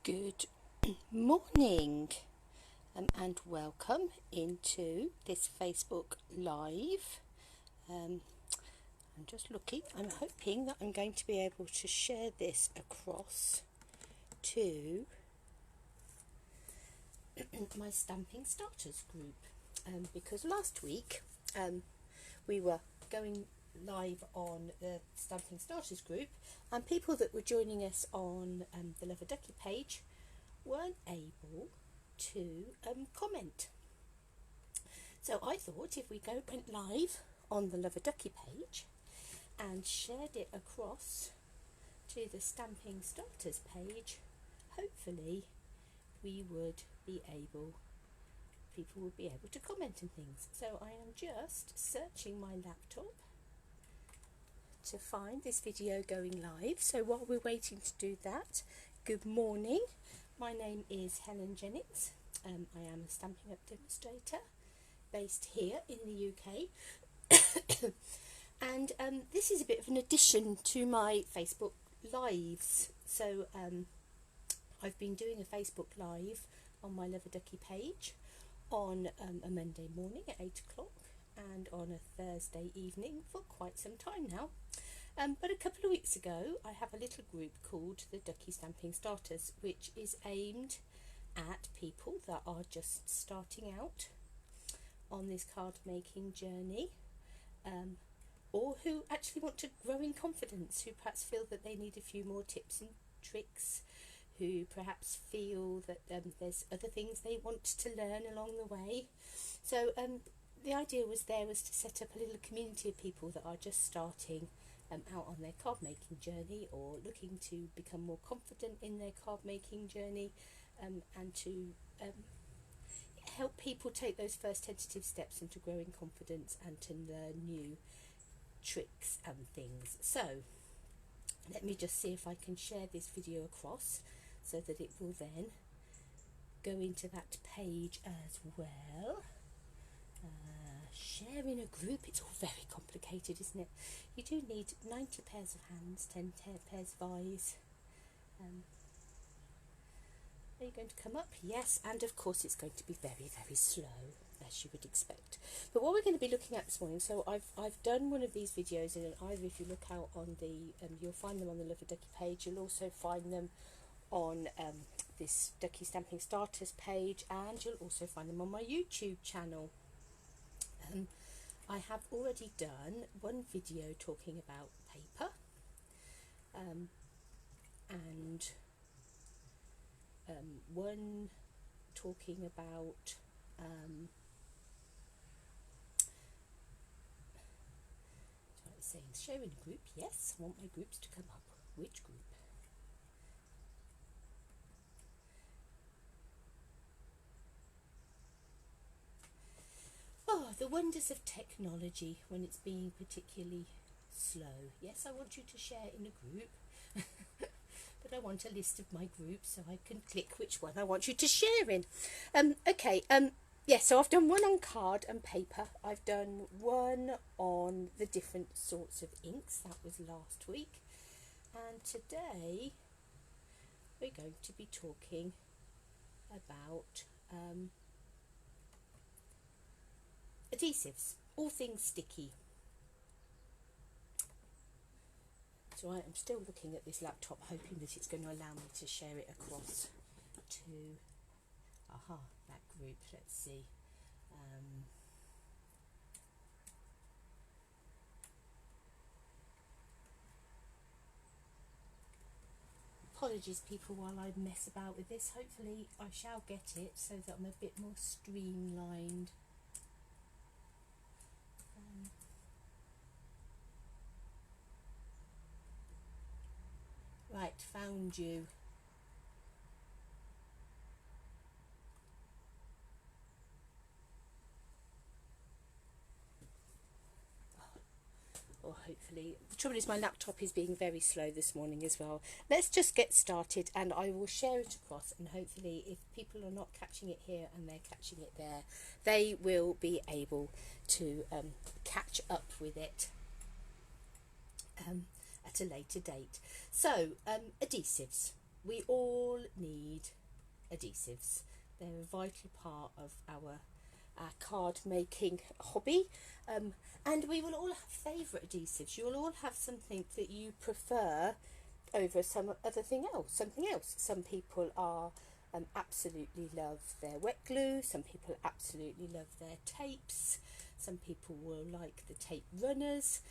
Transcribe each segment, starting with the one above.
Good morning and welcome into this Facebook Live. I'm just looking, I'm hoping that I'm going to be able to share this across to my Stamping Starters group because last week we were going live on the Stamping Starters group, and people that were joining us on the Love-a-Duckie page weren't able to comment. So I thought if we went live on the Love-a-Duckie page and shared it across to the Stamping Starters page, hopefully people would be able to comment and things. So I am just searching my laptop to find this video going live. So while we're waiting to do that, good morning. My name is Helen Jennings. I am a Stampin' Up demonstrator based here in the UK. And this is a bit of an addition to my Facebook Lives. So I've been doing a Facebook Live on my Love-a-Duckie page on a Monday morning at 8 o'clock and on a Thursday evening for quite some time now. But a couple of weeks ago I have a little group called the Duckie Stamping Starters, which is aimed at people that are just starting out on this card making journey, or who actually want to grow in confidence, who perhaps feel that they need a few more tips and tricks, who perhaps feel that there's other things they want to learn along the way. So the idea was to set up a little community of people that are just starting out on their card making journey, or looking to become more confident in their card making journey, and to help people take those first tentative steps into growing confidence and to learn new tricks and things. So let me just see if I can share this video across so that it will then go into that page as well. Share in a group, it's all very complicated, isn't it? You do need 90 pairs of hands, 10 pairs of eyes. Are you going to come up? Yes, and of course it's going to be very, very slow, as you would expect. But what we're going to be looking at this morning, so I've done one of these videos, and either if you look out on the, you'll find them on the Love-a-Duckie page, you'll also find them on this Duckie Stamping Starters page, and you'll also find them on my YouTube channel. I have already done one video talking about paper, and one talking about so I was saying sharing a group. Yes, I want my groups to come up. Which group? Oh, the wonders of technology when it's being particularly slow. Yes, I want you to share in a group, but I want a list of my groups so I can click which one I want you to share in. Okay, yeah, so I've done one on card and paper. I've done one on the different sorts of inks. That was last week. And today we're going to be talking about adhesives, all things sticky. So I am still looking at this laptop, hoping that it's going to allow me to share it across to that group. Let's see. Apologies people while I mess about with this. Hopefully I shall get it so that I'm a bit more streamlined. Right, found you. Or hopefully, the trouble is my laptop is being very slow this morning as well. Let's just get started and I will share it across, and hopefully if people are not catching it here and they're catching it there, they will be able to catch up with it at a later date. So adhesives. we all need adhesives. They're a vital part of our card making hobby, and we will all have favourite adhesives. You will all have something that you prefer over some other thing else, something else. Some people are absolutely love their wet glue, some people absolutely love their tapes, some people will like the tape runners.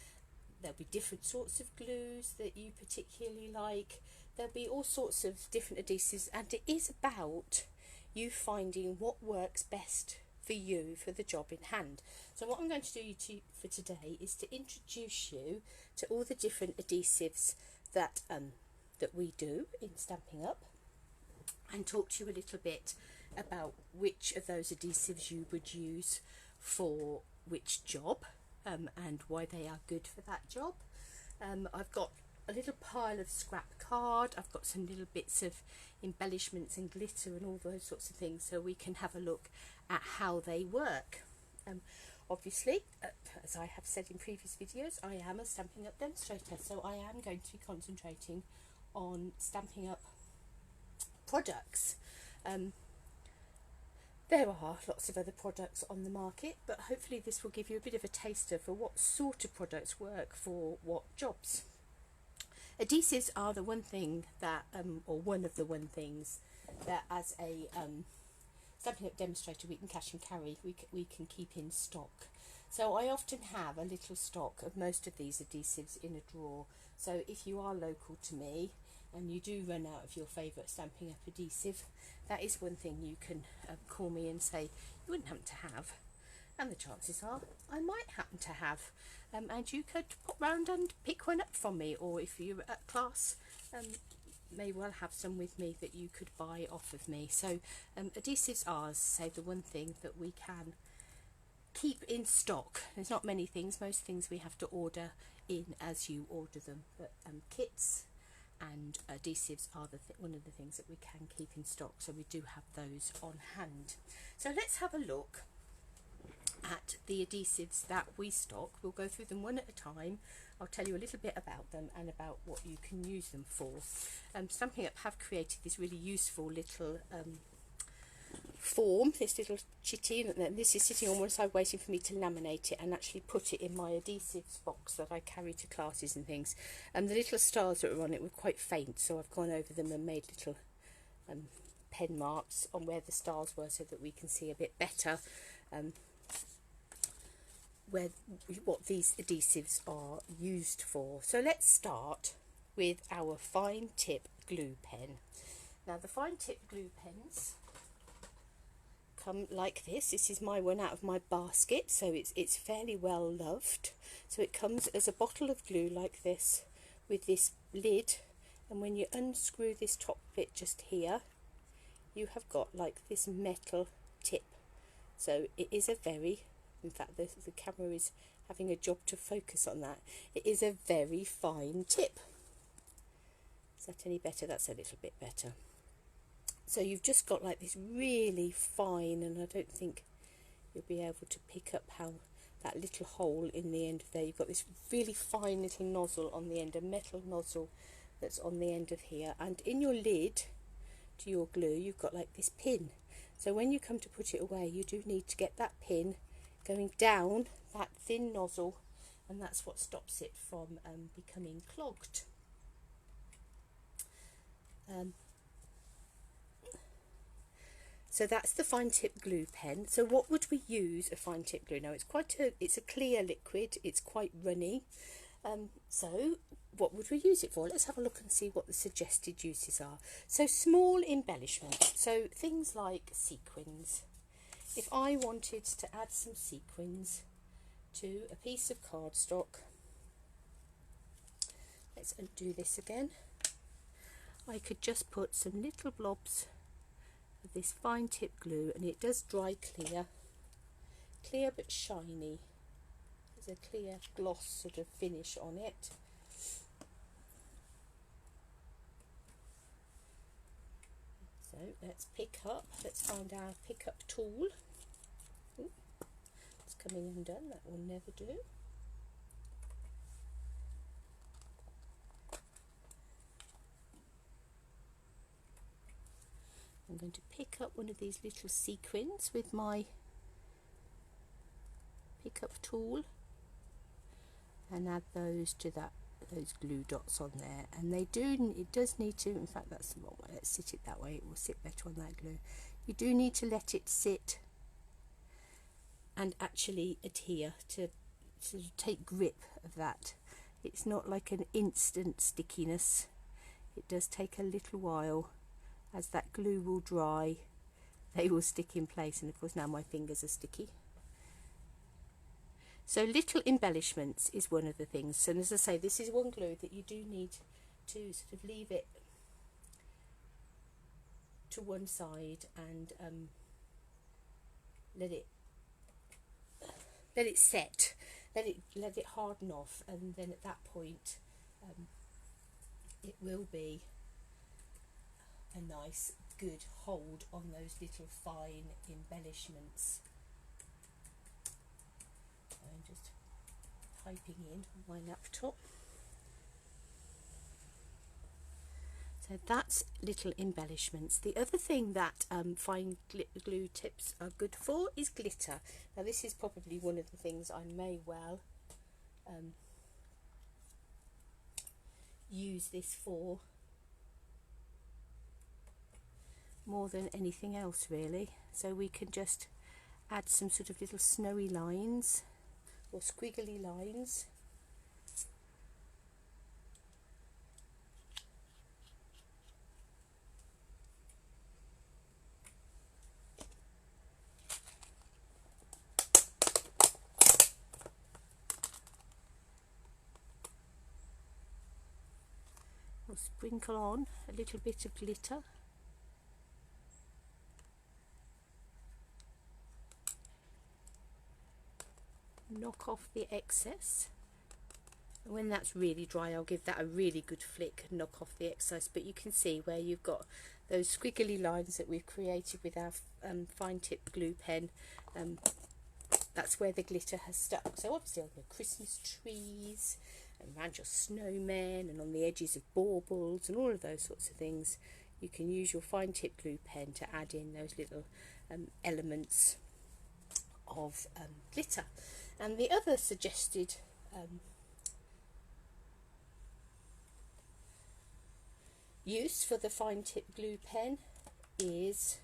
There'll be different sorts of glues that you particularly like. There'll be all sorts of different adhesives, and it is about you finding what works best for you for the job in hand. So what I'm going to do for today is to introduce you to all the different adhesives that we do in Stampin' Up, and talk to you a little bit about which of those adhesives you would use for which job, and why they are good for that job. I've got a little pile of scrap card, I've got some little bits of embellishments and glitter and all those sorts of things, so we can have a look at how they work. Obviously, as I have said in previous videos, I am a Stampin' Up demonstrator, so I am going to be concentrating on Stampin' Up products. There are lots of other products on the market, but hopefully this will give you a bit of a taster for what sort of products work for what jobs. Adhesives are the one thing that, or one of the one things that as a Stampin' Up demonstrator we can cash and carry, we can keep in stock. So I often have a little stock of most of these adhesives in a drawer. So if you are local to me and you do run out of your favourite Stampin' Up adhesive, that is one thing you can call me and say you wouldn't happen to have, and the chances are I might happen to have, and you could pop round and pick one up from me, or if you're at class, may well have some with me that you could buy off of me. So adhesives are, say, the one thing that we can keep in stock. There's not many things, most things we have to order in as you order them, but kits and adhesives are one of the things that we can keep in stock, so we do have those on hand. So let's have a look at the adhesives that we stock. We'll go through them one at a time. I'll tell you a little bit about them and about what you can use them for. Stampin' Up have created this really useful little form, this little chitty, and this is sitting on one side waiting for me to laminate it and actually put it in my adhesives box that I carry to classes and things. And the little stars that were on it were quite faint, so I've gone over them and made little pen marks on where the stars were so that we can see a bit better what these adhesives are used for. So let's start with our fine tip glue pen. Now the fine tip glue pens come like this. This is my one out of my basket, so it's fairly well loved. So it comes as a bottle of glue like this with this lid, and when you unscrew this top bit just here, you have got like this metal tip. So it is a very, in fact the camera is having a job to focus on that, it is a very fine tip. Is that any better? That's a little bit better. So you've just got like this really fine, and I don't think you'll be able to pick up how that little hole in the end of there, you've got this really fine little nozzle on the end, a metal nozzle that's on the end of here, and in your lid to your glue you've got like this pin. So when you come to put it away, you do need to get that pin going down that thin nozzle, and that's what stops it from becoming clogged. So that's the fine tip glue pen. So what would we use a fine tip glue? Now it's a clear liquid, it's quite runny. So what would we use it for? Let's have a look and see what the suggested uses are. So small embellishments, so things like sequins. If I wanted to add some sequins to a piece of cardstock, let's undo this again, I could just put some little blobs of this fine tip glue, and it does dry clear but shiny. There's a clear gloss sort of finish on it. So let's find our pick up tool. Ooh, it's coming undone, that will never do. I'm going to pick up one of these little sequins with my pick up tool and add those to those glue dots on there. And it does need to, in fact that's the wrong way, let's sit it that way, it will sit better on that glue. You do need to let it sit and actually adhere to sort of take grip of that. It's not like an instant stickiness. It does take a little while. As that glue will dry, they will stick in place, and of course now my fingers are sticky. So little embellishments is one of the things. So as I say, this is one glue that you do need to sort of leave it to one side and let it set, let it harden off, and then at that point it will be a nice good hold on those little fine embellishments. I'm just typing in on my laptop. So that's little embellishments. The other thing that fine glue tips are good for is glitter. Now this is probably one of the things I may well use this for more than anything else really. So we can just add some sort of little snowy lines or squiggly lines. We'll sprinkle on a little bit of glitter. Knock off the excess, and when that's really dry I'll give that a really good flick and knock off the excess. But you can see where you've got those squiggly lines that we've created with our fine tip glue pen, that's where the glitter has stuck. So obviously on your Christmas trees and around your snowmen and on the edges of baubles and all of those sorts of things, you can use your fine tip glue pen to add in those little elements of glitter. And the other suggested use for the fine tip glue pen is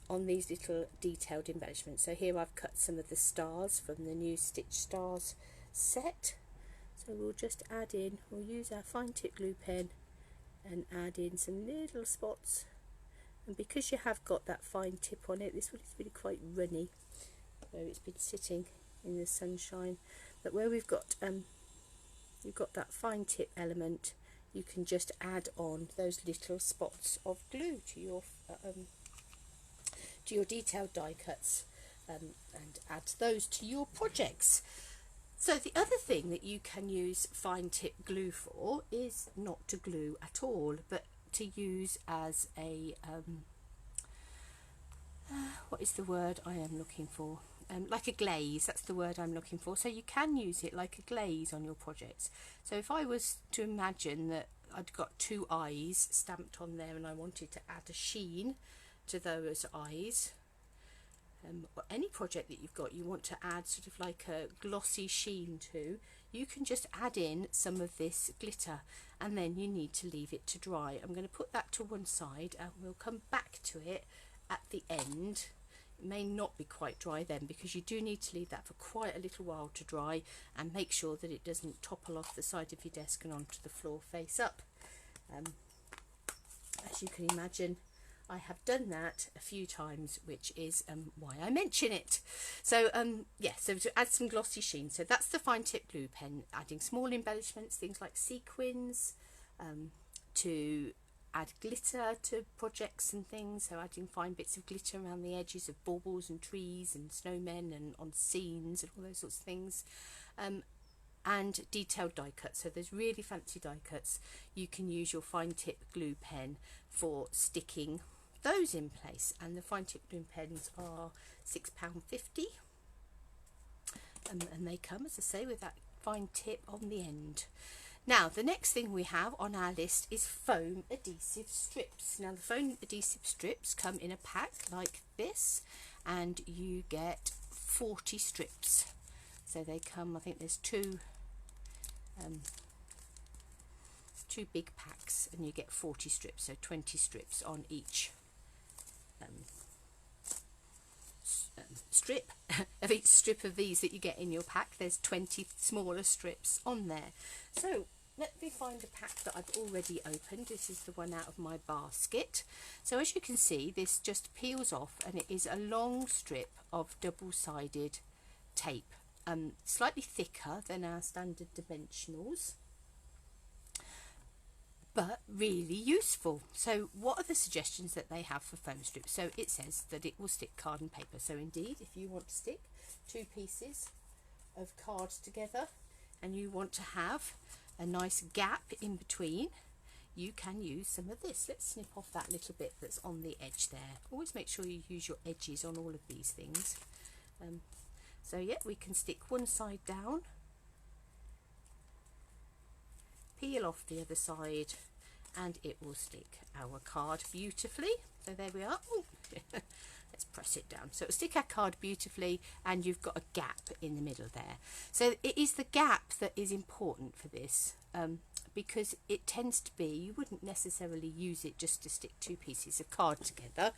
on these little detailed embellishments. So here I've cut some of the stars from the new Stitch Stars set. So we'll just add in, we'll use our fine tip glue pen and add in some little spots. And because you have got that fine tip on it, this one is really quite runny where it's been sitting in the sunshine, but where we've got you've got that fine tip element, you can just add on those little spots of glue to your detailed die cuts and add those to your projects. So the other thing that you can use fine tip glue for is not to glue at all, but to use as a what is the word I am looking for? Like a glaze, that's the word I'm looking for. So you can use it like a glaze on your projects. So if I was to imagine that I'd got two eyes stamped on there and I wanted to add a sheen to those eyes, or any project that you've got you want to add sort of like a glossy sheen to, you can just add in some of this glitter, and then you need to leave it to dry. I'm going to put that to one side and we'll come back to it at the end. It may not be quite dry then, because you do need to leave that for quite a little while to dry, and make sure that it doesn't topple off the side of your desk and onto the floor face up. As you can imagine, I have done that a few times, which is why I mention it. So yeah, so to add some glossy sheen, so that's the fine tip glue pen, adding small embellishments, things like sequins, to add glitter to projects and things, so adding fine bits of glitter around the edges of baubles and trees and snowmen and on scenes and all those sorts of things, and detailed die cuts. So there's really fancy die cuts. You can use your fine tip glue pen for sticking those in place, and the fine tip glue pens are £6.50, and they come, as I say, with that fine tip on the end. Now the next thing we have on our list is foam adhesive strips. Now the foam adhesive strips come in a pack like this, and you get 40 strips. So they come, I think there's two big packs, and you get 40 strips, so 20 strips on each strip. Of each strip of these that you get in your pack, there's 20 smaller strips on there. So let me find a pack that I've already opened. This is the one out of my basket. So as you can see, this just peels off, and it is a long strip of double-sided tape, slightly thicker than our standard dimensionals, but really useful. So what are the suggestions that they have for foam strips? So it says that it will stick card and paper. So indeed, if you want to stick two pieces of card together and you want to have a nice gap in between, you can use some of this. Let's snip off that little bit that's on the edge there. Always make sure you use your edges on all of these things. So yeah, we can stick one side down, peel off the other side, and it will stick our card beautifully. So there we are. Let's press it down. So it'll stick our card beautifully, and you've got a gap in the middle there. So it is the gap that is important for this, because it tends to be, you wouldn't necessarily use it just to stick two pieces of card together,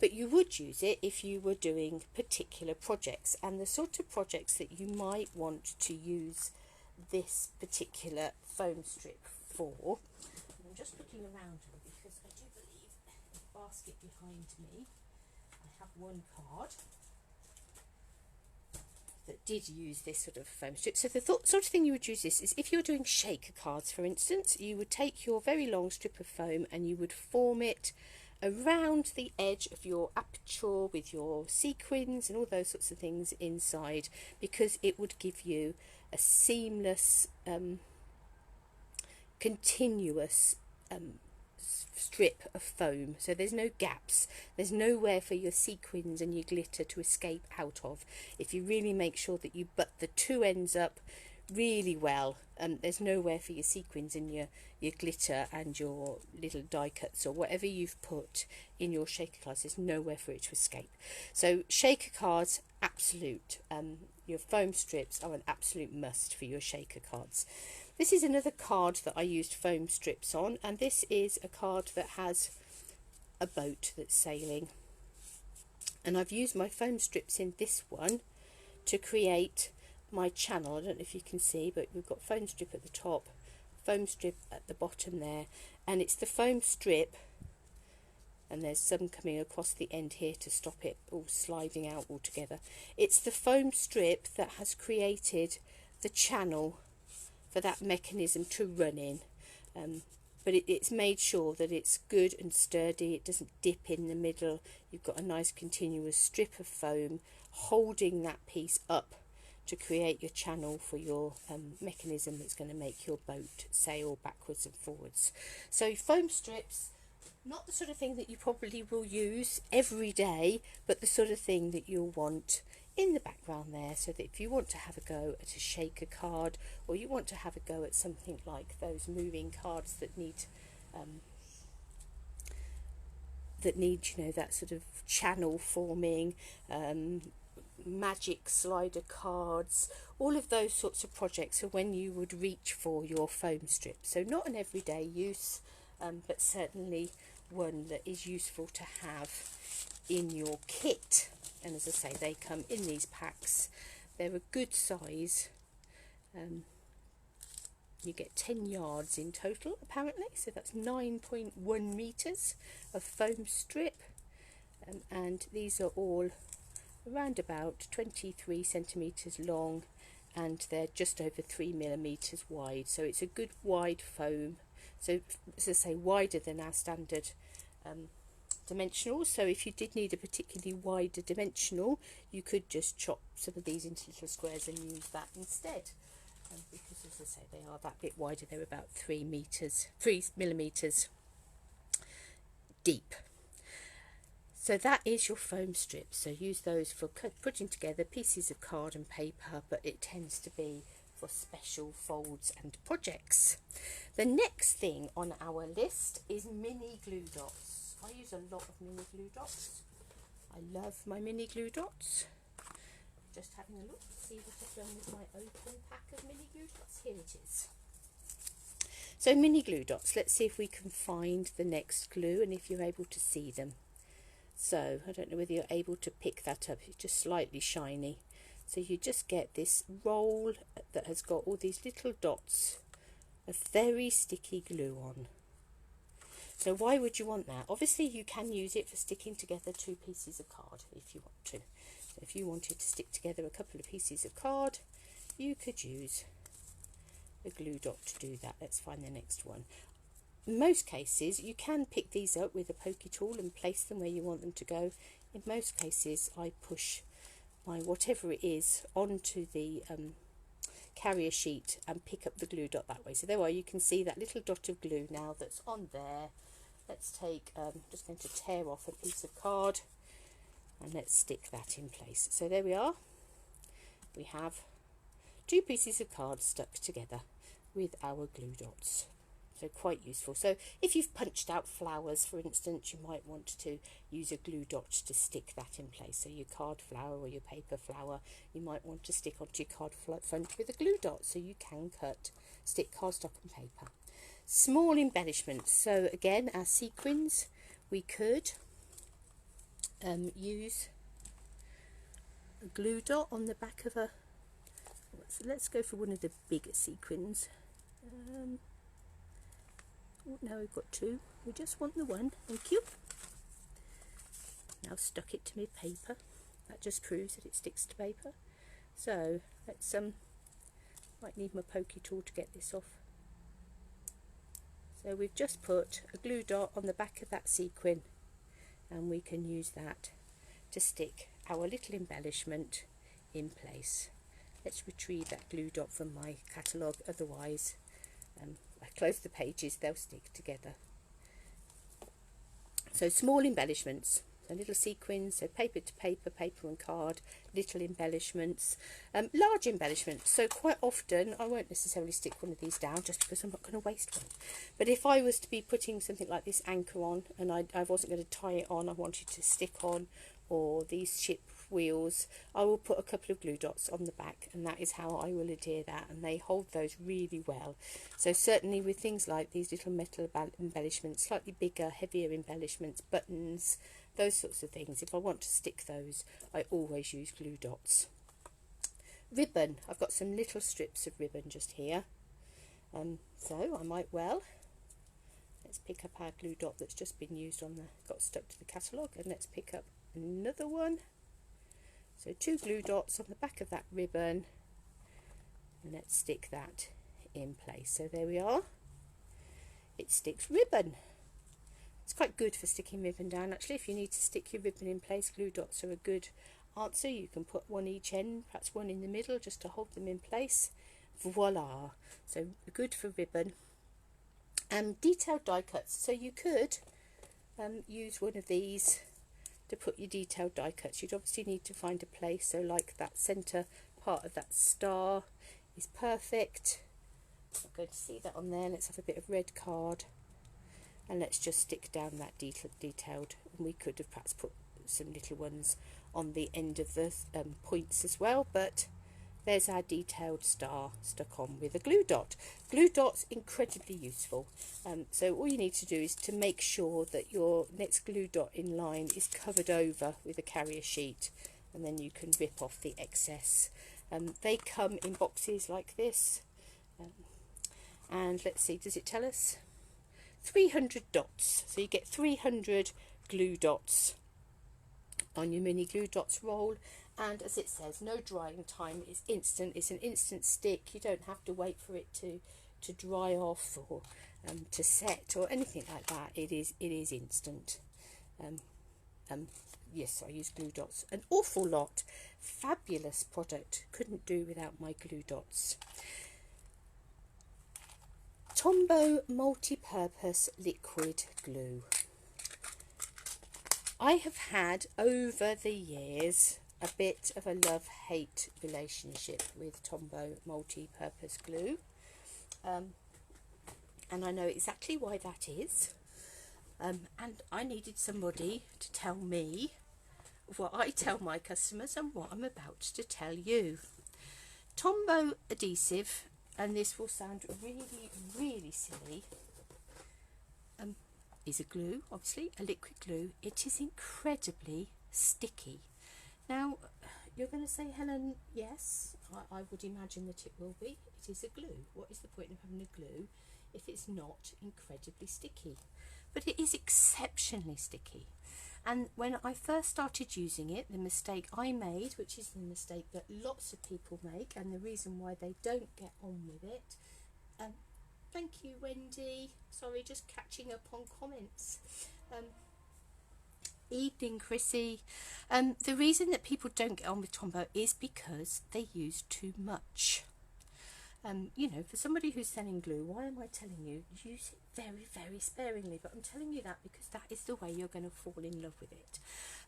but you would use it if you were doing particular projects, and the sort of projects that you might want to use this particular foam strip for. I'm just looking around because I do believe the basket behind me, I have one card that did use this sort of foam strip. So the sort of thing you would use this is if you're doing shaker cards, for instance, you would take your very long strip of foam and you would form it around the edge of your aperture with your sequins and all those sorts of things inside, because it would give you a seamless, continuous strip of foam. So there's no gaps, there's nowhere for your sequins and your glitter to escape out of. If you really make sure that you butt the two ends up really well, there's nowhere for your sequins and your glitter and your little die cuts or whatever you've put in your shaker cards. There's nowhere for it to escape. So shaker cards, absolute. Your foam strips are an absolute must for your shaker cards. This is another card that I used foam strips on, and this is a card that has a boat that's sailing, and I've used my foam strips in this one to create my channel. I don't know if you can see, but we've got foam strip at the top, foam strip at the bottom there, and it's the foam strip, and there's some coming across the end here to stop it all sliding out altogether. It's the foam strip that has created the channel for that mechanism to run in, but it's made sure that it's good and sturdy, it doesn't dip in the middle. You've got a nice continuous strip of foam holding that piece up to create your channel for your mechanism that's going to make your boat sail backwards and forwards. So foam strips, not the sort of thing that you probably will use every day, but the sort of thing that you'll want in the background there, so that if you want to have a go at a shaker card, or you want to have a go at something like those moving cards that need you know, that sort of channel forming, magic slider cards, all of those sorts of projects are when you would reach for your foam strip. So not an everyday use, but certainly one that is useful to have in your kit. And as I say, they come in these packs. They're a good size. You get 10 yards in total apparently, so that's 9.1 meters of foam strip, and these are all around about 23 centimeters long, and they're just over 3 millimeters wide. So it's a good wide foam, so as I say, wider than our standard dimensional. So if you did need a particularly wider dimensional, you could just chop some of these into little squares and use that instead, because as I say, they are that bit wider. They're about 3 millimeters deep. So that is your foam strips. So use those for putting together pieces of card and paper, but it tends to be for special folds and projects. The next thing on our list is mini glue dots. I use a lot of mini glue dots. I love my mini glue dots. Just having a look to see what I've done with my open pack of mini glue dots. Here it is. So mini glue dots, let's see if we can find the next glue and if you're able to see them. So I don't know whether you're able to pick that up, it's just slightly shiny. So you just get this roll that has got all these little dots of very sticky glue on. So why would you want that? Obviously you can use it for sticking together two pieces of card if you want to. So if you wanted to stick together a couple of pieces of card, you could use a glue dot to do that. Let's find the next one. In most cases you can pick these up with a pokey tool and place them where you want them to go. In most cases I push my whatever it is onto the carrier sheet and pick up the glue dot that way. So there you can see that little dot of glue now that's on there. Let's take, just going to tear off a piece of card and let's stick that in place. So there we are. We have two pieces of card stuck together with our glue dots. So quite useful. So if you've punched out flowers, for instance, you might want to use a glue dot to stick that in place. So your card flower or your paper flower, you might want to stick onto your card front with a glue dot so you can stick cardstock and paper. Small embellishments. So again, our sequins, we could use a glue dot on the back of a, so let's go for one of the bigger sequins. Now we've got two, we just want the one, thank you. Now stuck it to my paper, that just proves that it sticks to paper. So let's might need my pokey tool to get this off. So we've just put a glue dot on the back of that sequin and we can use that to stick our little embellishment in place. Let's retrieve that glue dot from my catalogue, otherwise I close the pages, they'll stick together. So small embellishments, so little sequins, so paper to paper, paper and card, little embellishments, large embellishments. So quite often I won't necessarily stick one of these down just because I'm not going to waste one. But if I was to be putting something like this anchor on and I wasn't going to tie it on, I wanted to stick on, or these ship wheels, I will put a couple of glue dots on the back, and that is how I will adhere that, and they hold those really well. So certainly with things like these little metal embellishments, slightly bigger, heavier embellishments, buttons, those sorts of things, if I want to stick those, I always use glue dots. Ribbon, I've got some little strips of ribbon just here, so I might let's pick up our glue dot that's just been used got stuck to the catalogue, and let's pick up another one. So two glue dots on the back of that ribbon, and let's stick that in place. So there we are, it sticks ribbon. It's quite good for sticking ribbon down actually. If you need to stick your ribbon in place, glue dots are a good answer. You can put one each end, perhaps one in the middle just to hold them in place. Voila, so good for ribbon. Detailed die cuts, so you could use one of these to put your detailed die cuts. You'd obviously need to find a place, so like that centre part of that star is perfect. I'm going to see that on there. Let's have a bit of red card and let's just stick down that detailed, and we could have perhaps put some little ones on the end of the points as well, but there's our detailed star stuck on with a glue dot. Glue dots incredibly useful. So all you need to do is to make sure that your next glue dot in line is covered over with a carrier sheet, and then you can rip off the excess. They come in boxes like this, and let's see, does it tell us? 300 dots. So you get 300 glue dots on your mini glue dots roll. And as it says, no drying time, is instant. It's an instant stick. You don't have to wait for it to dry off or to set or anything like that. It is instant. Yes, I use glue dots an awful lot. Fabulous product. Couldn't do without my glue dots. Tombow multi-purpose liquid glue. I have had over the years a bit of a love-hate relationship with Tombow multi-purpose glue, and I know exactly why that is, and I needed somebody to tell me what I tell my customers and what I'm about to tell you. Tombow adhesive, and this will sound really, really silly, is a glue, obviously, a liquid glue. It is incredibly sticky. Now, you're going to say, Helen, yes, I would imagine that it will be. It is a glue. What is the point of having a glue if it's not incredibly sticky? But it is exceptionally sticky. And when I first started using it, the mistake I made, which is the mistake that lots of people make, and the reason why they don't get on with it, thank you, Wendy. Sorry, just catching up on comments. Evening, Chrissy. The reason that people don't get on with Tombow is because they use too much. You know, for somebody who's selling glue, why am I telling you? Use it very, very sparingly. But I'm telling you that because that is the way you're going to fall in love with it.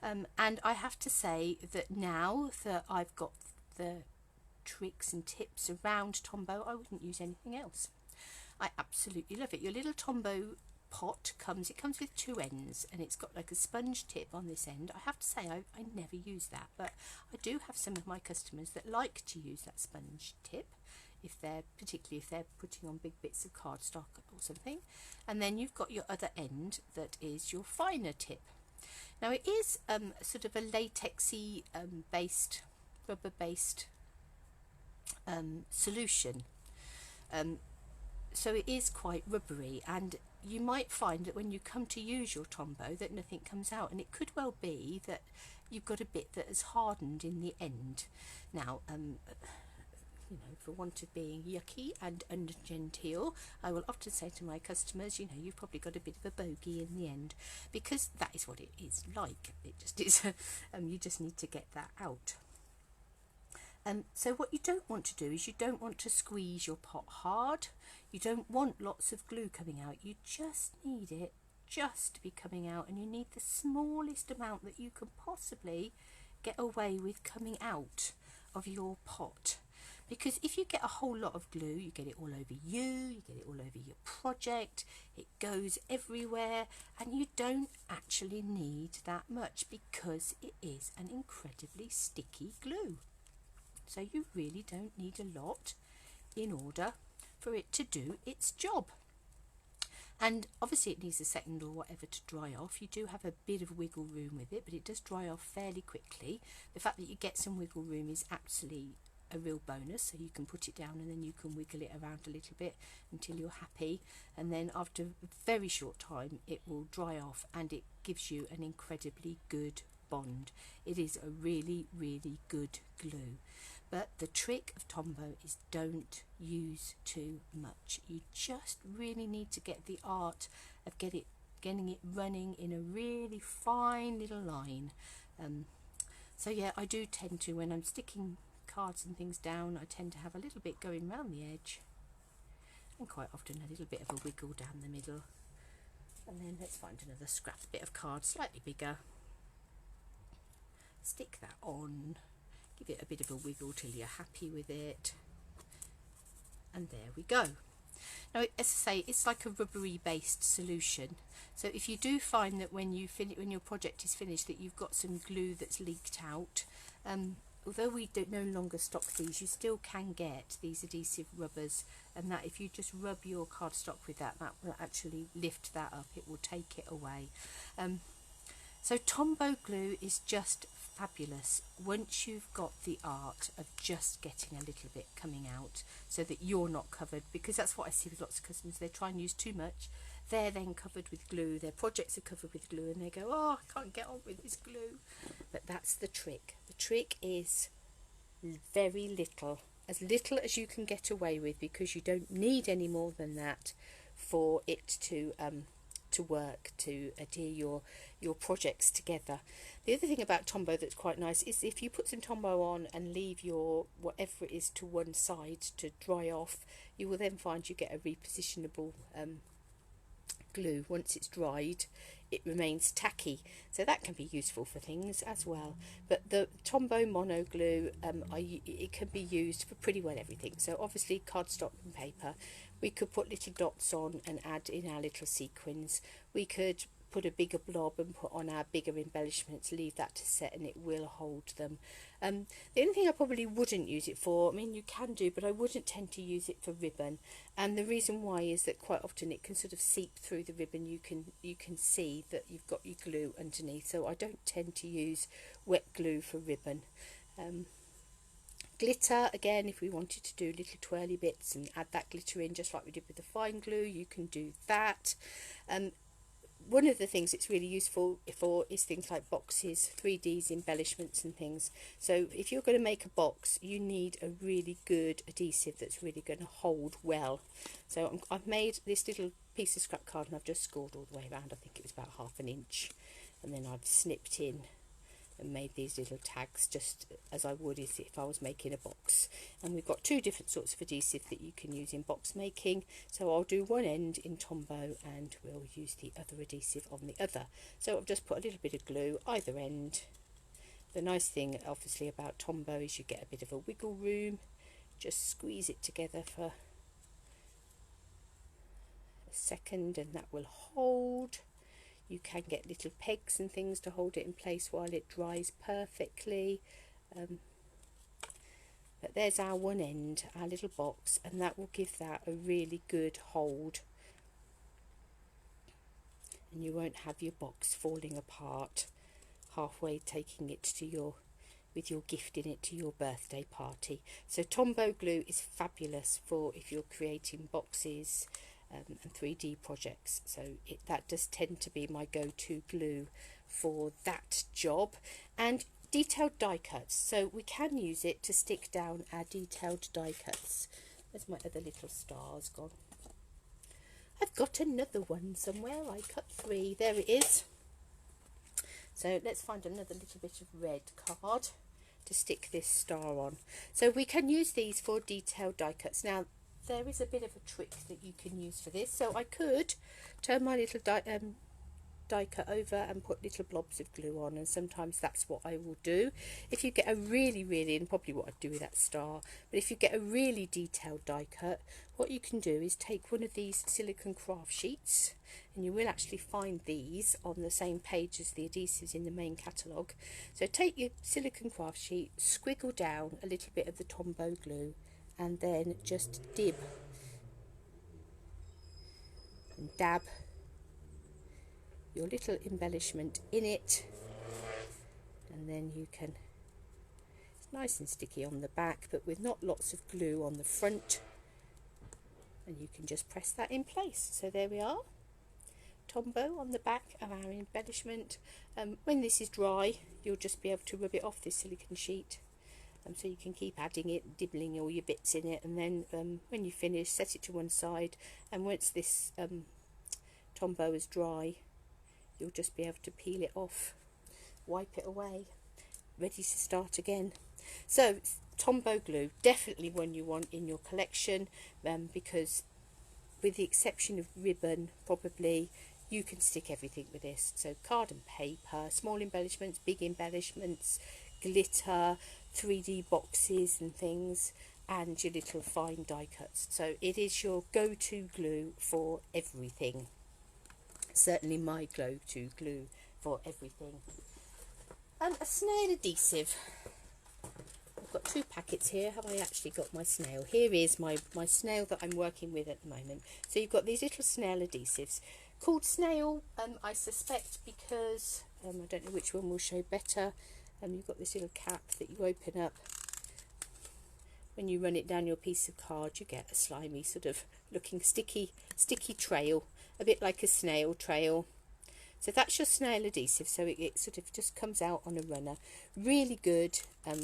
And I have to say that now that I've got the tricks and tips around Tombow, I wouldn't use anything else. I absolutely love it. Your little Tombow pot comes with two ends, and it's got like a sponge tip on this end. I have to say I never use that, but I do have some of my customers that like to use that sponge tip, particularly if they're putting on big bits of cardstock or something. And then you've got your other end that is your finer tip. Now it is sort of a latexy rubber based solution, so it is quite rubbery, and you might find that when you come to use your Tombow that nothing comes out, and it could well be that you've got a bit that has hardened in the end. Now you know, for want of being yucky and ungenteel, I will often say to my customers, you know, you've probably got a bit of a bogey in the end, because that is what it is like. It just is. You just need to get that out. So what you don't want to do is you don't want to squeeze your pot hard. You don't want lots of glue coming out. You just need it just to be coming out, and you need the smallest amount that you can possibly get away with coming out of your pot. Because if you get a whole lot of glue, you get it all over you get it all over your project, it goes everywhere, and you don't actually need that much because it is an incredibly sticky glue. So you really don't need a lot in order for it to do its job. And obviously it needs a second or whatever to dry off. You do have a bit of wiggle room with it, but it does dry off fairly quickly. The fact that you get some wiggle room is actually a real bonus, so you can put it down and then you can wiggle it around a little bit until you're happy, and then after a very short time it will dry off, and it gives you an incredibly good bond. It is a really, really good glue. But the trick of Tombow is don't use too much. You just really need to get the art of getting it running in a really fine little line. So yeah, I do tend to, when I'm sticking cards and things down, I tend to have a little bit going round the edge, and quite often a little bit of a wiggle down the middle. And then let's find another scrap bit of card, slightly bigger. Stick that on. Give it a bit of a wiggle till you're happy with it, and there we go. Now, as I say, it's like a rubbery based solution, so if you do find that when your project is finished that you've got some glue that's leaked out, although we no longer stock these, you still can get these adhesive rubbers, and that if you just rub your cardstock with that will actually lift that up, it will take it away. So Tombow glue is just fabulous once you've got the art of just getting a little bit coming out so that you're not covered, because that's what I see with lots of customers. They try and use too much, they're then covered with glue, their projects are covered with glue, and they go, oh, I can't get on with this glue. But that's the trick. The trick is very little, as little as you can get away with, because you don't need any more than that for it to work, to adhere your projects together. The other thing about Tombow that's quite nice is if you put some Tombow on and leave your whatever it is to one side to dry off, you will then find you get a repositionable glue. Once it's dried, it remains tacky, so that can be useful for things as well. But the Tombow mono glue, it can be used for pretty well everything. So obviously cardstock and paper, we could put little dots on and add in our little sequins. We could put a bigger blob and put on our bigger embellishments, leave that to set, and it will hold them. The only thing I probably wouldn't use it for, I mean you can do, but I wouldn't tend to use it for ribbon, and the reason why is that quite often it can sort of seep through the ribbon. You can see that you've got your glue underneath, so I don't tend to use wet glue for ribbon. Glitter, again, if we wanted to do little twirly bits and add that glitter in just like we did with the fine glue, you can do that. One of the things it's really useful for is things like boxes, 3Ds, embellishments and things. So if you're going to make a box, you need a really good adhesive that's really going to hold well. So I've made this little piece of scrap card and I've just scored all the way around. I think it was about 1/2 inch, and then I've snipped in and made these little tags just as I would as if I was making a box. And we've got 2 different sorts of adhesive that you can use in box making, so I'll do one end in Tombow and we'll use the other adhesive on the other. So I've just put a little bit of glue either end. The nice thing obviously about Tombow is you get a bit of a wiggle room. Just squeeze it together for a second and that will hold. You can get little pegs and things to hold it in place while it dries perfectly. But there's our one end, our little box, and that will give that a really good hold. And you won't have your box falling apart halfway taking it to your, with your gift in it to your birthday party. So Tombow glue is fabulous for if you're creating boxes and 3D projects, so that does tend to be my go-to glue for that job. And detailed die cuts, so we can use it to stick down our detailed die cuts. There's my other little stars gone. I've got another one somewhere. I cut 3. There it is. So let's find another little bit of red card to stick this star on. So we can use these for detailed die cuts. Now there is a bit of a trick that you can use for this. So I could turn my little die cut over and put little blobs of glue on, and sometimes that's what I will do. If you get a really, and probably what I'd do with that star, but if you get a really detailed die cut, what you can do is take one of these silicone craft sheets, and you will actually find these on the same page as the adhesives in the main catalogue. So take your silicone craft sheet, squiggle down a little bit of the Tombow glue, and then just dib and dab your little embellishment in it, and then you can, it's nice and sticky on the back but with not lots of glue on the front, and you can just press that in place. So there we are, Tombow on the back of our embellishment. When this is dry, you'll just be able to rub it off this silicone sheet, so you can keep adding it, dibbling all your bits in it, and then when you finish, set it to one side, and once this Tombow is dry, you'll just be able to peel it off, wipe it away, ready to start again. So Tombow glue, definitely one you want in your collection, because with the exception of ribbon, probably you can stick everything with this. So card and paper, small embellishments, big embellishments, glitter, 3D boxes and things, and your little fine die cuts. So it is your go-to glue for everything. Certainly my go-to glue for everything. And a snail adhesive. I've got 2 packets here. Have I actually got my snail? Here is my snail that I'm working with at the moment. So you've got these little snail adhesives called snail, I suspect because I don't know which one will show better. You've got this little cap that you open up. When you run it down your piece of card, you get a slimy sort of looking sticky trail, a bit like a snail trail. So that's your snail adhesive, so it sort of just comes out on a runner. Really good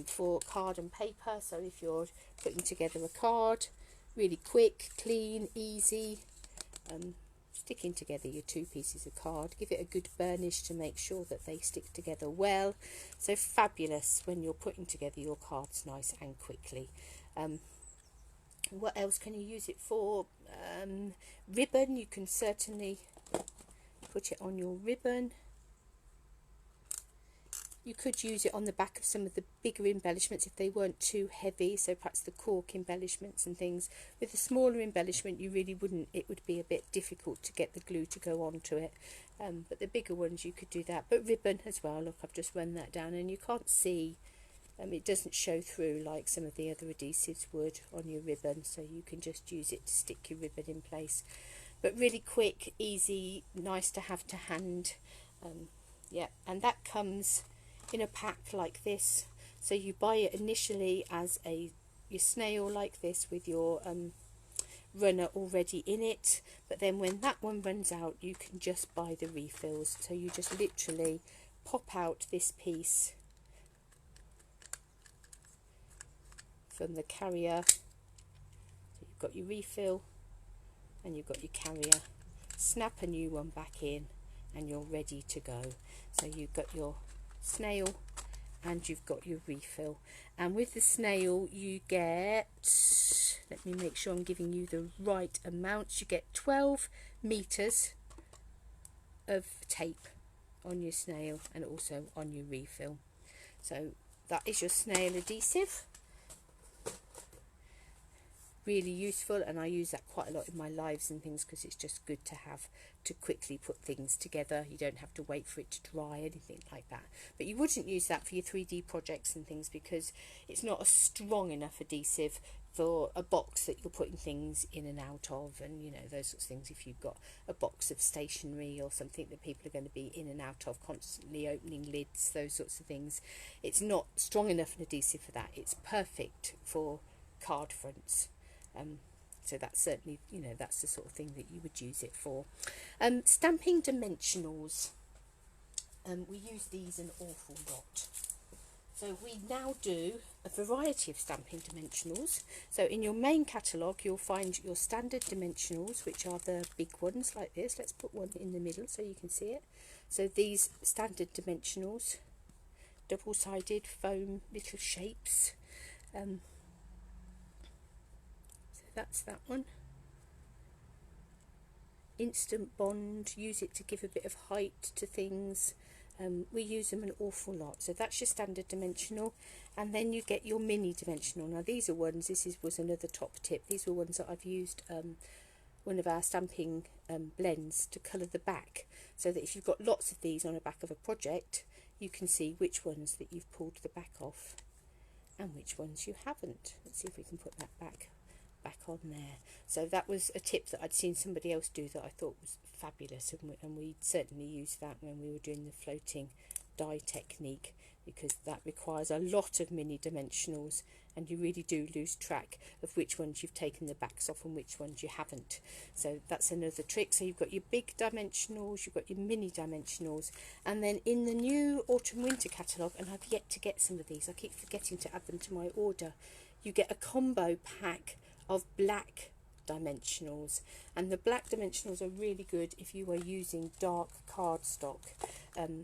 for card and paper, so if you're putting together a card, really quick, clean, easy. Sticking together your 2 pieces of card, give it a good burnish to make sure that they stick together well. So fabulous when you're putting together your cards nice and quickly. What else can you use it for? Ribbon, you can certainly put it on your ribbon. You could use it on the back of some of the bigger embellishments if they weren't too heavy, so perhaps the cork embellishments and things. With the smaller embellishment you really wouldn't, it would be a bit difficult to get the glue to go onto it, but the bigger ones you could do that. But ribbon as well, look, I've just run that down and you can't see, it doesn't show through like some of the other adhesives would on your ribbon, so you can just use it to stick your ribbon in place. But really quick, easy, nice to have to hand. Yeah, and that comes in a pack like this, so you buy it initially as your snail like this with your runner already in it, but then when that one runs out you can just buy the refills. So you just literally pop out this piece from the carrier, so you've got your refill and you've got your carrier, snap a new one back in and you're ready to go. So you've got your snail and you've got your refill, and with the snail you get, let me make sure I'm giving you the right amounts, you get 12 meters of tape on your snail and also on your refill. So that is your snail adhesive. Really useful, and I use that quite a lot in my lives and things because it's just good to have to quickly put things together. You don't have to wait for it to dry, anything like that. But you wouldn't use that for your 3D projects and things because it's not a strong enough adhesive for a box that you're putting things in and out of, and you know, those sorts of things. If you've got a box of stationery or something that people are going to be in and out of, constantly opening lids, those sorts of things, it's not strong enough an adhesive for that. It's perfect for card fronts. So that's certainly, you know, that's the sort of thing that you would use it for. Stamping dimensionals, we use these an awful lot. So we now do a variety of stamping dimensionals. So in your main catalogue you'll find your standard dimensionals, which are the big ones like this. Let's put one in the middle so you can see it. So these standard dimensionals, double-sided foam little shapes. That's that one. Instant bond, use it to give a bit of height to things. We use them an awful lot. So that's your standard dimensional, and then you get your mini dimensional. Now these are ones, was another top tip, these were ones that I've used one of our stamping blends to colour the back, so that if you've got lots of these on the back of a project you can see which ones that you've pulled the back off and which ones you haven't. Let's see if we can put that back on there. So that was a tip that I'd seen somebody else do that I thought was fabulous, and we certainly used that when we were doing the floating die technique, because that requires a lot of mini dimensionals and you really do lose track of which ones you've taken the backs off and which ones you haven't. So that's another trick. So you've got your big dimensionals, you've got your mini dimensionals, and then in the new autumn winter catalogue, and I've yet to get some of these, I keep forgetting to add them to my order, you get a combo pack of black dimensionals, and the black dimensionals are really good if you are using dark cardstock.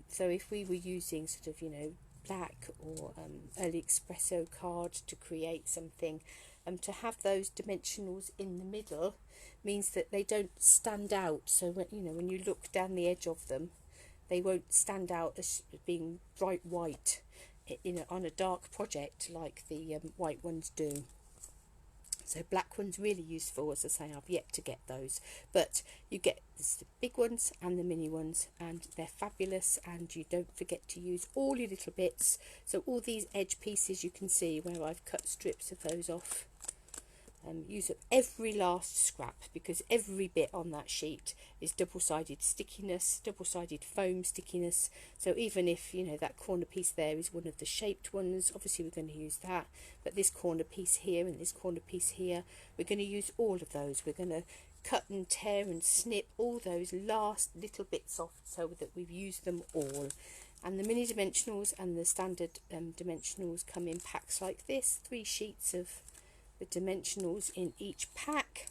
So if we were using sort of, you know, black or early espresso card to create something, to have those dimensionals in the middle means that they don't stand out. So when, you know, when you look down the edge of them, they won't stand out as being bright white on a dark project like the white ones do. So black ones really useful, as I say. I've yet to get those, but you get the big ones and the mini ones, and they're fabulous, and you don't forget to use all your little bits. So all these edge pieces you can see where I've cut strips of those off. Use up every last scrap, because every bit on that sheet is double-sided stickiness, double-sided foam stickiness. So even if, you know, that corner piece there is one of the shaped ones, obviously we're going to use that, but this corner piece here and this corner piece here, we're going to use all of those. We're going to cut and tear and snip all those last little bits off so that we've used them all. And the mini dimensionals and the standard dimensionals come in packs like this, 3 sheets of the dimensionals in each pack,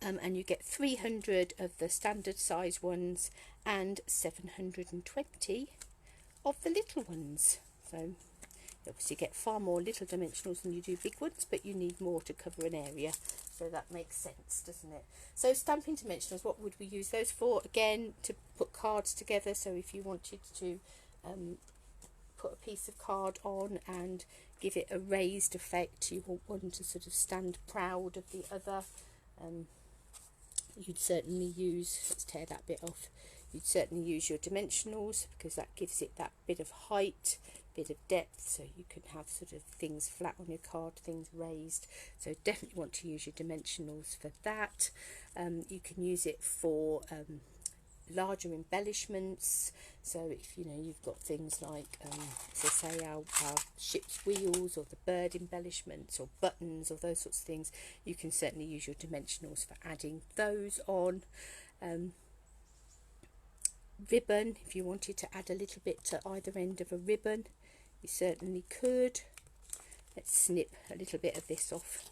and you get 300 of the standard size ones and 720 of the little ones. So You obviously get far more little dimensionals than you do big ones, but you need more to cover an area, so that makes sense, doesn't it? So stamping dimensionals, what would we use those for? Again, to put cards together. So if you wanted to put a piece of card on and give it a raised effect, you want one to sort of stand proud of the other, you'd certainly use, let's tear that bit off, you'd certainly use your dimensionals, because that gives it that bit of height, bit of depth, so you can have sort of things flat on your card, things raised. So definitely want to use your dimensionals for that. You can use it for larger embellishments. So if you know you've got things like so say our ship's wheels, or the bird embellishments, or buttons, or those sorts of things, you can certainly use your dimensionals for adding those on. Ribbon, if you wanted to add a little bit to either end of a ribbon, you certainly could. Let's snip a little bit of this off.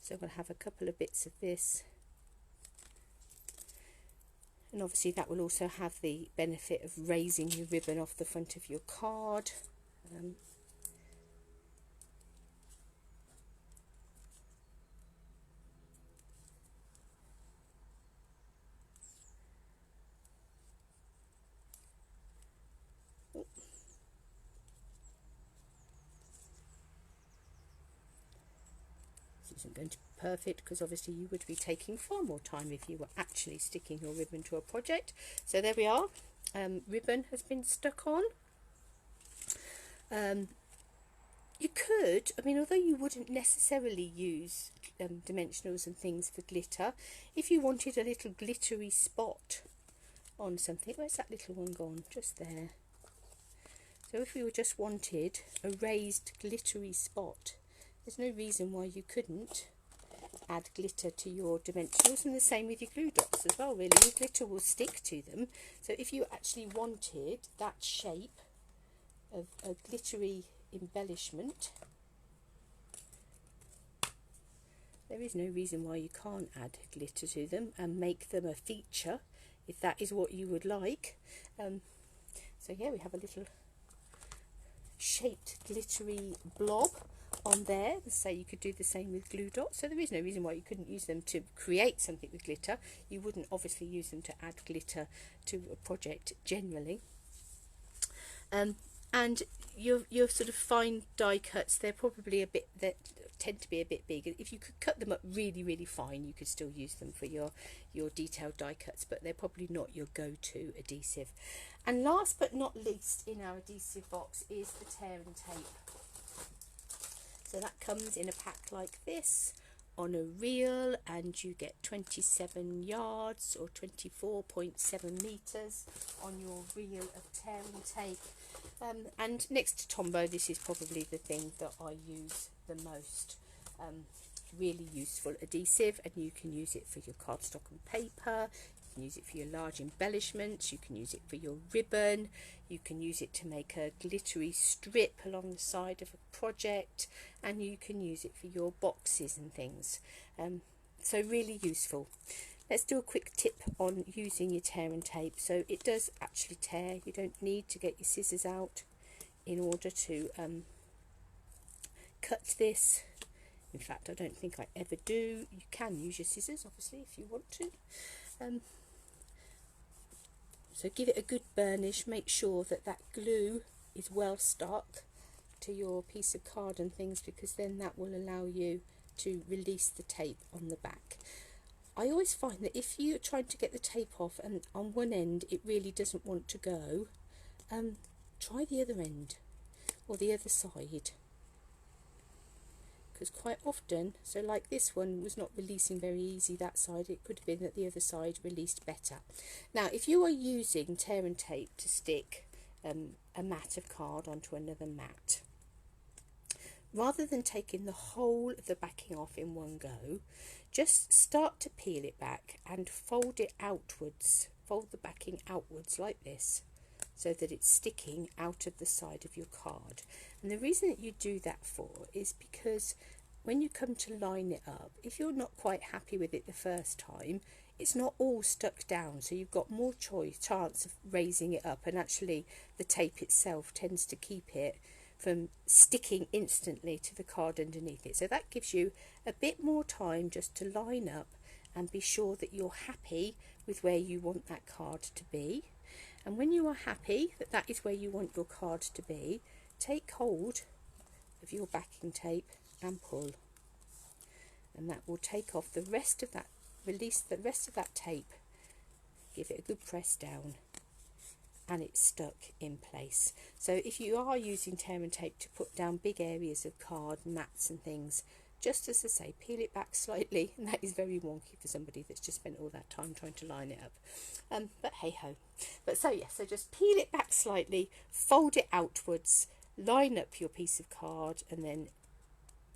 So we'll have a couple of bits of this, and obviously that will also have the benefit of raising your ribbon off the front of your card. This isn't going to be perfect, because obviously you would be taking far more time if you were actually sticking your ribbon to a project. So there we are, ribbon has been stuck on. You could, I mean, although you wouldn't necessarily use dimensionals and things for glitter, if you wanted a little glittery spot on something, where's that little one gone? Just there. So if we just wanted a raised glittery spot, there's no reason why you couldn't add glitter to your dimensionals, and the same with your glue dots as well, really. Your glitter will stick to them. So if you actually wanted that shape of a glittery embellishment, there is no reason why you can't add glitter to them and make them a feature, if that is what you would like. So yeah, we have a little shaped glittery blob on there. So you could do the same with glue dots, so there is no reason why you couldn't use them to create something with glitter. You wouldn't obviously use them to add glitter to a project generally. And your sort of fine die cuts, they're probably a bit, that tend to be a bit big. If you could cut them up really fine, you could still use them for your detailed die cuts, but they're probably not your go-to adhesive. And last but not least in our adhesive box is the tear and tape. So that comes in a pack like this on a reel, and you get 27 yards or 24.7 meters on your reel of tear and tape. And next to Tombow, this is probably the thing that I use the most. Really useful adhesive, and you can use it for your cardstock and paper, you can use it for your large embellishments, you can use it for your ribbon, you can use it to make a glittery strip along the side of a project, and you can use it for your boxes and things. So really useful. Let's do a quick tip on using your tear and tape. So it does actually tear. You don't need to get your scissors out in order to cut this. In fact, I don't think I ever do. You can use your scissors, obviously, if you want to. So give it a good burnish. Make sure that that glue is well stuck to your piece of card and things, because then that will allow you to release the tape on the back. I always find that if you're trying to get the tape off and on one end it really doesn't want to go, try the other end or the other side, because quite often, so like this one was not releasing very easy that side, it could have been that the other side released better. Now if you are using tear and tape to stick a mat of card onto another mat, rather than taking the whole of the backing off in one go, just start to peel it back and fold it outwards, fold the backing outwards like this, so that it's sticking out of the side of your card. And the reason that you do that for is because when you come to line it up, if you're not quite happy with it the first time, it's not all stuck down, so you've got more chance of raising it up, and actually the tape itself tends to keep it from sticking instantly to the card underneath it. So that gives you a bit more time just to line up and be sure that you're happy with where you want that card to be. And when you are happy that that is where you want your card to be, take hold of your backing tape and pull, and that will take off the rest of that, release the rest of that tape, give it a good press down, and it's stuck in place. So if you are using tear and tape to put down big areas of card, mats and things, just as I say, peel it back slightly, and that is very wonky for somebody that's just spent all that time trying to line it up. But hey ho. But so yeah, so just peel it back slightly, fold it outwards, line up your piece of card, and then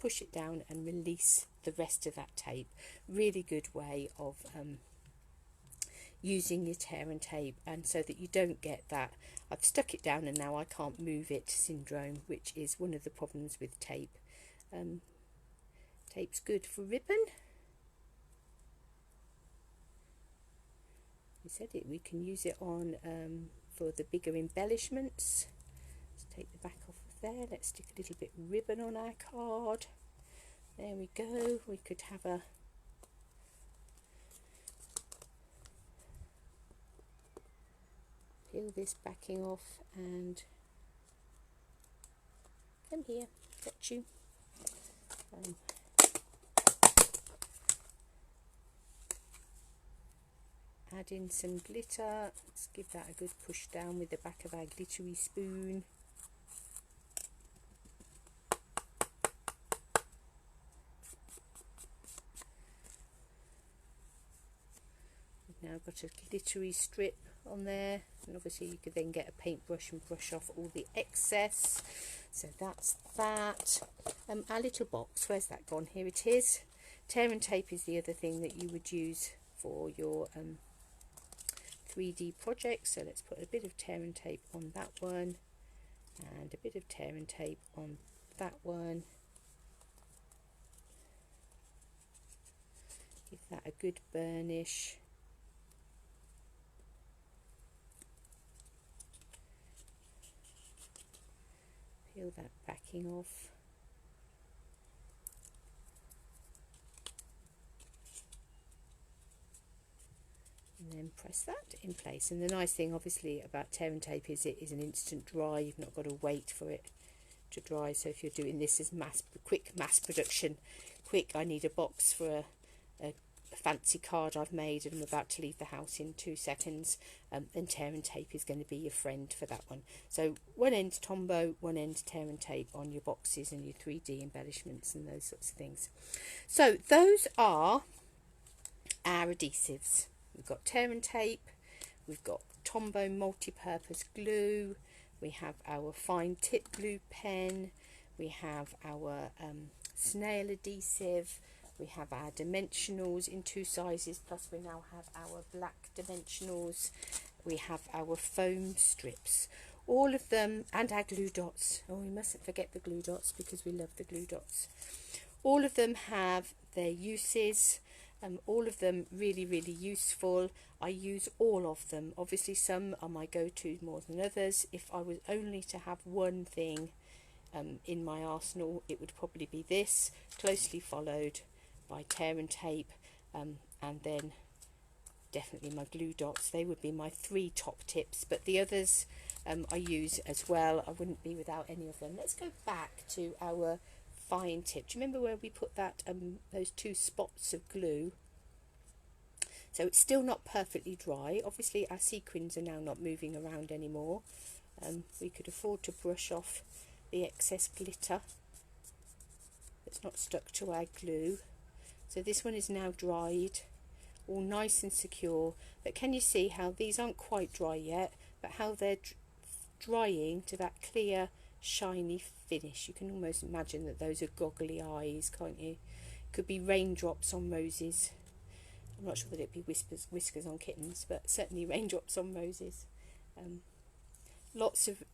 push it down and release the rest of that tape. Really good way of using your tear and tape, and so that you don't get that I've stuck it down and now I can't move it syndrome, which is one of the problems with tape. Tape's good for ribbon. We said it, we can use it on for the bigger embellishments. Let's take the back off of there. Let's stick a little bit of ribbon on our card. There we go. We could have a peel this backing off and come here, got you. Add in some glitter. Let's give that a good push down with the back of our glittery spoon. We've now got a glittery strip on there, and obviously you could then get a paintbrush and brush off all the excess. So that's that. Our little box, where's that gone? Here it is. Tear and tape is the other thing that you would use for your 3D project. So let's put a bit of tear and tape on that one, and a bit of tear and tape on that one. Give that a good burnish. Peel that backing off. And then press that in place. And the nice thing obviously about tear and tape is it is an instant dry. You've not got to wait for it to dry. So if you're doing this as quick mass production, I need a box for a fancy card I've made and I'm about to leave the house in 2 seconds, then tear and tape is going to be your friend for that one. So one end Tombow, one end tear and tape on your boxes and your 3D embellishments and those sorts of things. So those are our adhesives. We've got tear and tape, we've got Tombow multi-purpose glue, we have our fine tip glue pen, we have our snail adhesive, we have our dimensionals in 2 sizes, plus we now have our black dimensionals, we have our foam strips, all of them, and our glue dots. Oh, we mustn't forget the glue dots because we love the glue dots. All of them have their uses. All of them really useful. I use all of them. Obviously some are my go-to more than others. If I was only to have one thing in my arsenal, it would probably be this, closely followed by tear and tape, and then definitely my glue dots. They would be my 3 top tips, but the others I use as well. I wouldn't be without any of them. Let's go back to our fine tip. Do you remember where we put that those 2 spots of glue? So it's still not perfectly dry. Obviously our sequins are now not moving around anymore. We could afford to brush off the excess glitter that's not stuck to our glue. So this one is now dried, all nice and secure. But can you see how these aren't quite dry yet, but how they're drying to that clear shiny finish? You can almost imagine that those are goggly eyes, can't you? Could be raindrops on roses. I'm not sure that it'd be whiskers on kittens, but certainly raindrops on roses. Lots of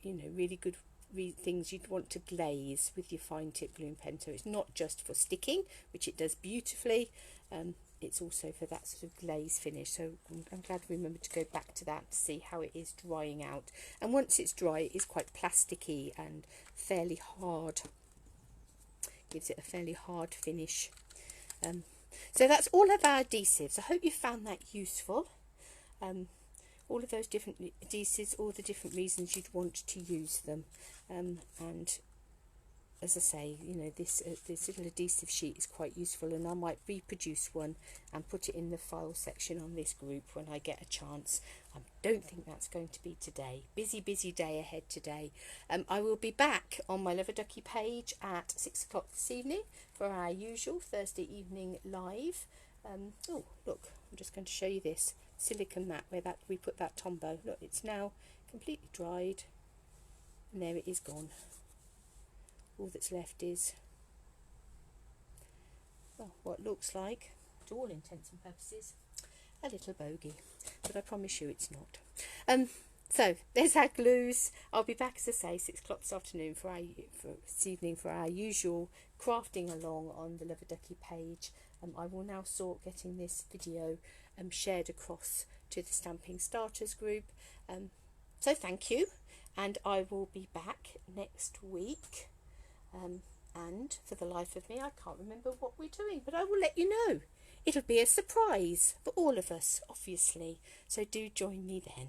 you know, really good things you'd want to glaze with your fine tip glue pen. So it's not just for sticking, which it does beautifully, it's also for that sort of glaze finish. So I'm glad I remembered to go back to that to see how it is drying out. And once it's dry, it is quite plasticky and fairly hard. Gives it a fairly hard finish. So that's all of our adhesives. I hope you found that useful. All of those different adhesives, all the different reasons you'd want to use them, and as I say, you know, this little adhesive sheet is quite useful, and I might reproduce one and put it in the file section on this group when I get a chance. I don't think that's going to be today. Busy day ahead today. I will be back on my Love-a-Duckie page at 6 o'clock this evening for our usual Thursday evening live. Oh look, I'm just going to show you this silicone mat where that we put that Tombow. Look, it's now completely dried, and there it is gone. All that's left is, well, what looks like, to all intents and purposes, a little bogey, but I promise you it's not. So there's our glues. I'll be back, as I say, 6 o'clock this afternoon for this evening for our usual crafting along on the Love-a-Duckie page. I will now sort getting this video shared across to the Stamping Starters group. So thank you, and I will be back next week. And for the life of me, I can't remember what we're doing, but I will let you know. It'll be a surprise for all of us, obviously. So do join me then.